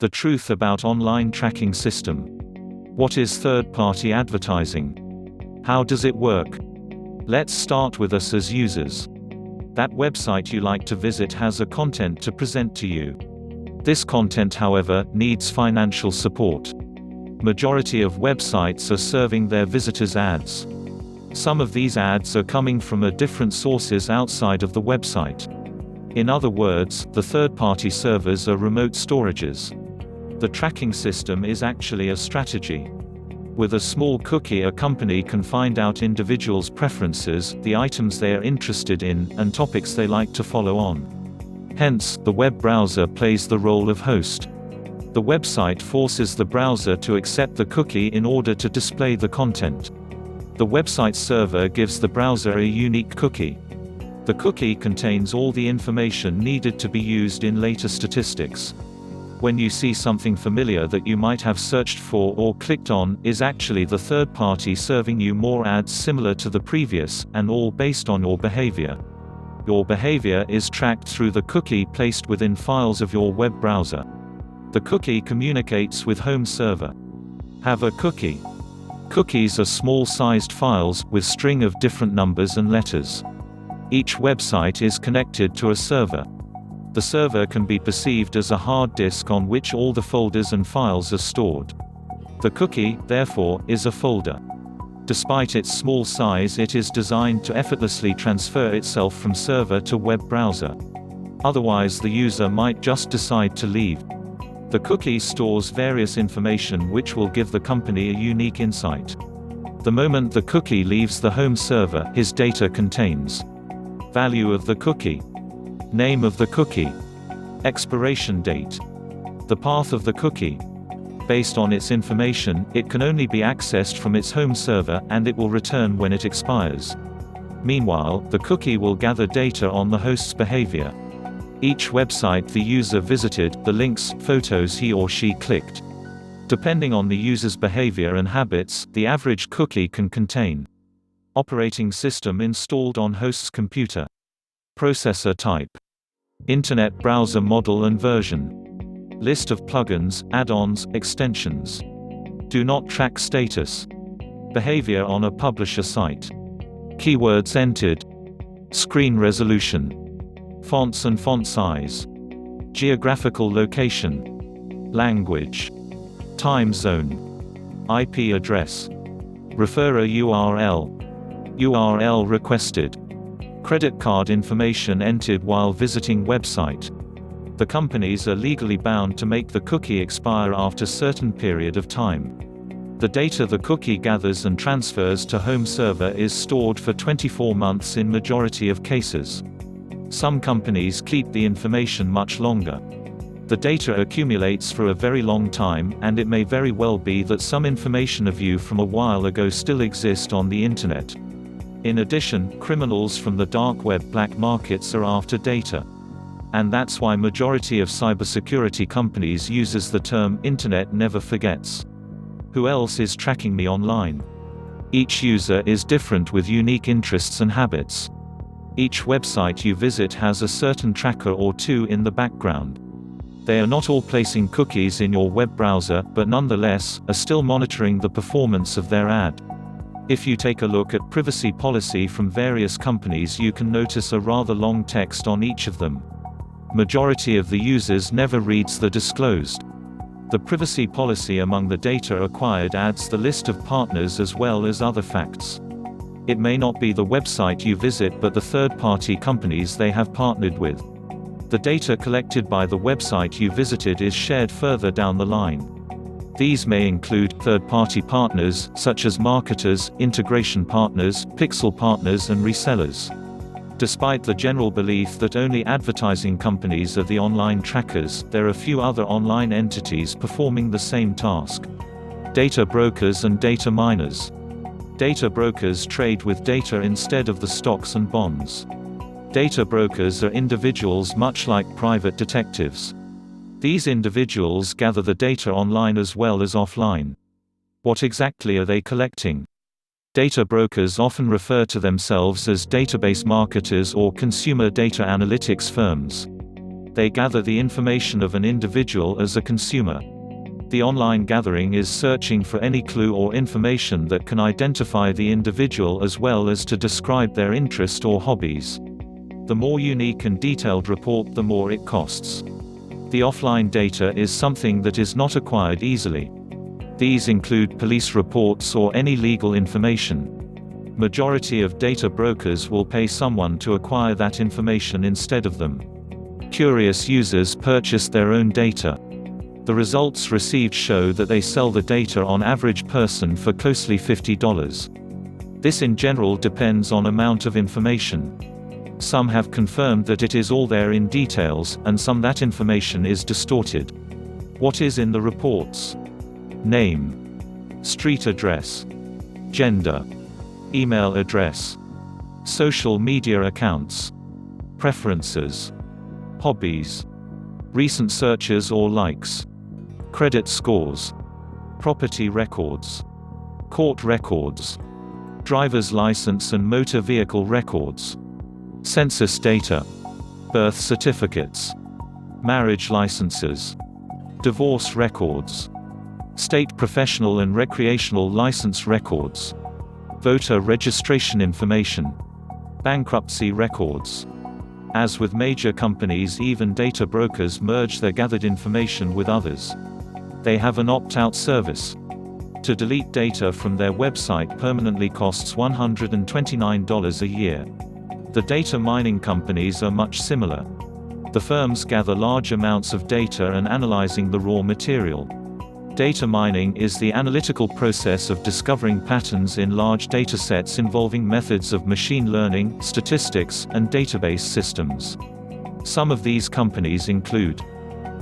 The truth about online tracking system. What is third-party advertising? How does it work? Let's start with us as users. That website you like to visit has a content to present to you. This content, however, needs financial support. Majority of websites are serving their visitors ads. Some of these ads are coming from different sources outside of the website. In other words, the third-party servers are remote storages. The tracking system is actually a strategy. With a small cookie, a company can find out individuals' preferences, the items they are interested in, and topics they like to follow on. Hence, the web browser plays the role of host. The website forces the browser to accept the cookie in order to display the content. The website server gives the browser a unique cookie. The cookie contains all the information needed to be used in later statistics. When you see something familiar that you might have searched for or clicked on, is actually the third party serving you more ads similar to the previous, and all based on your behavior. Your behavior is tracked through the cookie placed within files of your web browser. The cookie communicates with home server. Have a cookie. Cookies are small-sized files, with string of different numbers and letters. Each website is connected to a server. The server can be perceived as a hard disk on which all the folders and files are stored. The cookie, therefore, is a folder. Despite its small size, it is designed to effortlessly transfer itself from server to web browser. Otherwise, the user might just decide to leave. The cookie stores various information which will give the company a unique insight. The moment the cookie leaves the home server, his data contains value of the cookie, name of the cookie, expiration date, the path of the cookie. Based on its information, it can only be accessed from its home server, and it will return when it expires. Meanwhile, the cookie will gather data on the host's behavior. Each website the user visited, the links, photos he or she clicked. Depending on the user's behavior and habits, the average cookie can contain operating system installed on host's computer, processor type, Internet browser model and version, list of plugins, add-ons, extensions, do not track status, behavior on a publisher site, keywords entered, screen resolution, fonts and font size, geographical location, language, time zone, IP address, referrer URL, URL requested, credit card information entered while visiting website. The companies are legally bound to make the cookie expire after certain period of time. The data the cookie gathers and transfers to home server is stored for 24 months in majority of cases. Some companies keep the information much longer. The data accumulates for a very long time, and it may very well be that some information of you from a while ago still exist on the internet. In addition, criminals from the dark web black markets are after data. And that's why majority of cybersecurity companies uses the term "Internet never forgets." Who else is tracking me online? Each user is different with unique interests and habits. Each website you visit has a certain tracker or two in the background. They are not all placing cookies in your web browser, but nonetheless, are still monitoring the performance of their ad. If you take a look at privacy policy from various companies, you can notice a rather long text on each of them. Majority of the users never reads the disclosed. The privacy policy among the data acquired adds the list of partners as well as other facts. It may not be the website you visit, but the third-party companies they have partnered with. The data collected by the website you visited is shared further down the line. These may include third-party partners, such as marketers, integration partners, pixel partners and resellers. Despite the general belief that only advertising companies are the online trackers, there are few other online entities performing the same task. Data brokers and data miners. Data brokers trade with data instead of the stocks and bonds. Data brokers are individuals much like private detectives. These individuals gather the data online as well as offline. What exactly are they collecting? Data brokers often refer to themselves as database marketers or consumer data analytics firms. They gather the information of an individual as a consumer. The online gathering is searching for any clue or information that can identify the individual as well as to describe their interest or hobbies. The more unique and detailed report, the more it costs. The offline data is something that is not acquired easily. These include police reports or any legal information. Majority of data brokers will pay someone to acquire that information instead of them. Curious users purchase their own data. The results received show that they sell the data on average person for closely $50. This in general depends on amount of information. Some have confirmed that it is all there in details, and some that information is distorted. What is in the reports? Name, street address, gender, email address, social media accounts, preferences, hobbies, recent searches or likes, credit scores, property records, court records, driver's license and motor vehicle records, census data, birth certificates, marriage licenses, divorce records, state professional and recreational license records, voter registration information, bankruptcy records. As with major companies, even data brokers merge their gathered information with others. They have an opt-out service. To delete data from their website permanently costs $129 a year. The data mining companies are much similar. The firms gather large amounts of data and analyzing the raw material. Data mining is the analytical process of discovering patterns in large datasets involving methods of machine learning, statistics, and database systems. Some of these companies include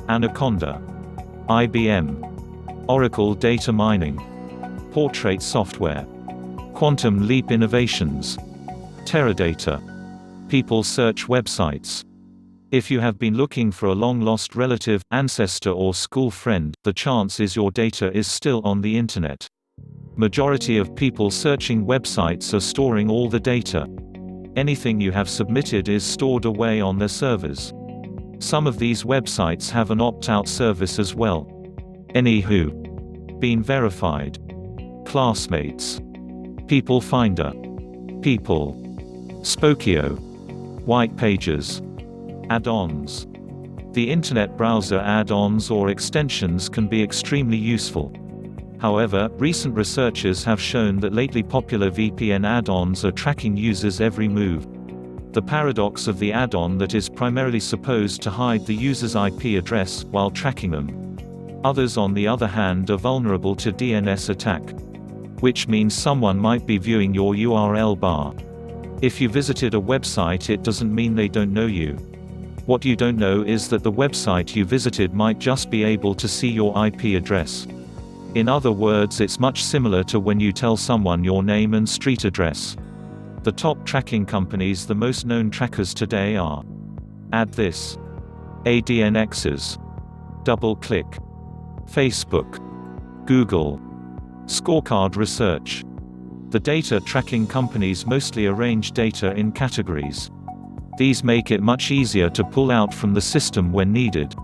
Anaconda, IBM, Oracle Data Mining, Portrait Software, Quantum Leap Innovations, Teradata. People search websites. If you have been looking for a long-lost relative, ancestor or school friend, the chance is your data is still on the internet. Majority of people searching websites are storing all the data. Anything you have submitted is stored away on their servers. Some of these websites have an opt-out service as well. Anywho. Been verified. Classmates. People Finder. People. Spokeo. White Pages. Add-ons. The Internet browser add-ons or extensions can be extremely useful. However, recent researchers have shown that lately popular VPN add-ons are tracking users' every move. The paradox of the add-on that is primarily supposed to hide the user's IP address while tracking them. Others on the other hand are vulnerable to DNS attack. Which means someone might be viewing your URL bar. If you visited a website, it doesn't mean they don't know you. What you don't know is that the website you visited might just be able to see your IP address. In other words, it's much similar to when you tell someone your name and street address. The top tracking companies, the most known trackers today are AddThis, ADNXs, DoubleClick, Facebook, Google, Scorecard Research. The data tracking companies mostly arrange data in categories. These make it much easier to pull out from the system when needed.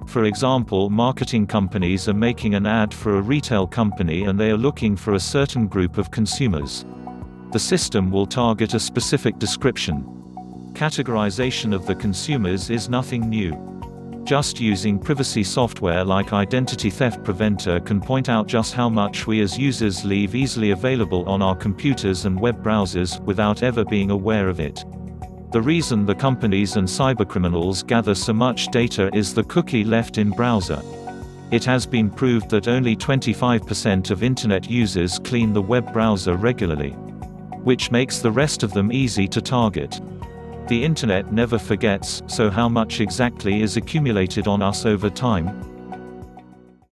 For example, marketing companies are making an ad for a retail company and they are looking for a certain group of consumers. The system will target a specific description. Categorization of the consumers is nothing new. Just using privacy software like Identity Theft Preventer can point out just how much we as users leave easily available on our computers and web browsers, without ever being aware of it. The reason the companies and cybercriminals gather so much data is the cookie left in browser. It has been proved that only 25% of Internet users clean the web browser regularly, which makes the rest of them easy to target. The Internet never forgets, so how much exactly is accumulated on us over time?